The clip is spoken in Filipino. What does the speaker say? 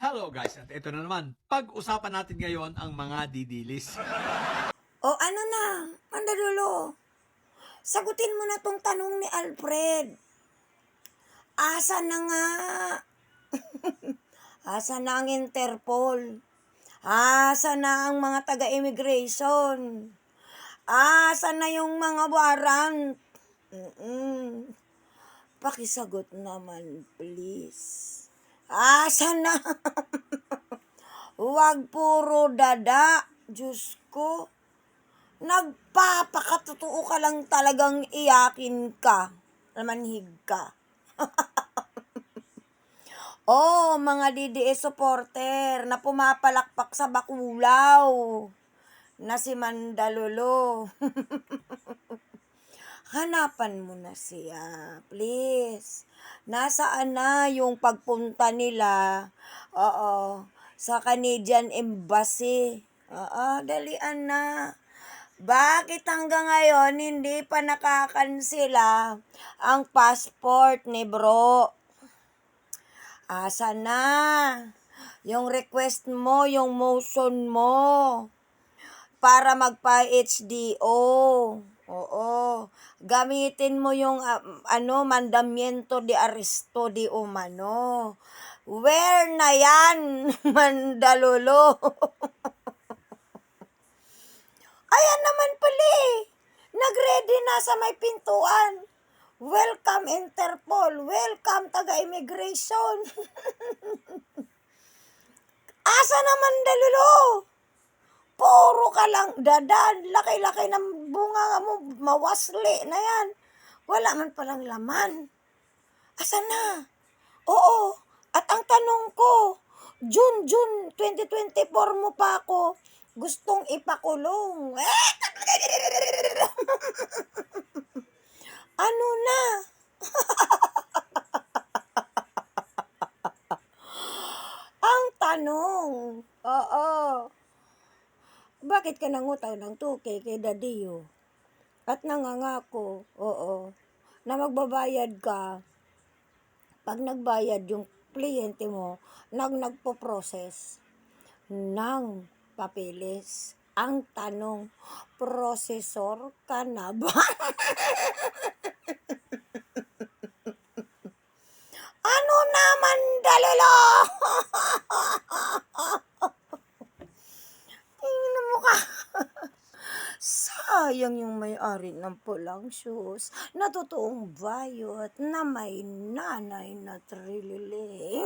Hello guys, at ito na naman. Pag-usapan natin ngayon ang mga didilis. O ano na, Mandalulo, sagutin mo na tong tanong ni Alfred. Asa na nga? Asa na ang Interpol? Asa na ang mga taga-immigration? Asa na yung mga warrant? Pakisagot naman, please. Asa na? Huwag puro dada. Diyos ko. Nagpapakatotoo ka lang talagang iyakin ka. Manhig ka. Oh, mga DDS supporter na pumapalakpak sa bakulaw na si Mandalulo. Hanapan mo na siya, please. Nasaan na yung pagpunta nila? Oo, sa Canadian Embassy. Oo, dalian na. Bakit hanggang ngayon hindi pa nakakansela ang passport ni bro? Asa na? Yung request mo, yung motion mo para magpa-HDO. Oo. Gamitin mo yung mandamiento de arresto di umano. Where na yan, Mandalulo? Ayan naman pala eh. Nag-ready na sa may pintuan. Welcome Interpol. Welcome taga-immigration. Asa naman Dalulo? Puro ka lang dadan. Laki-laki ng bunga mo. Mawasli na yan. Wala man palang laman. Asa na? Oo. At ang tanong ko, June 2024 mo pa ako gustong ipakulong. Ano na? Ang tanong, oo. Bakit ka nangutang ng 2K kay Daddy at nangangako, oo, na magbabayad ka pag nagbayad yung kliyente mo, nagpo-process ng papeles. Ang tanong, prosesor ka na ba? Ano naman, Dalilo? Tingnan mo ka. Sayang yung may-ari ng pulang shoes na totoong bayot na may nanay na trilili.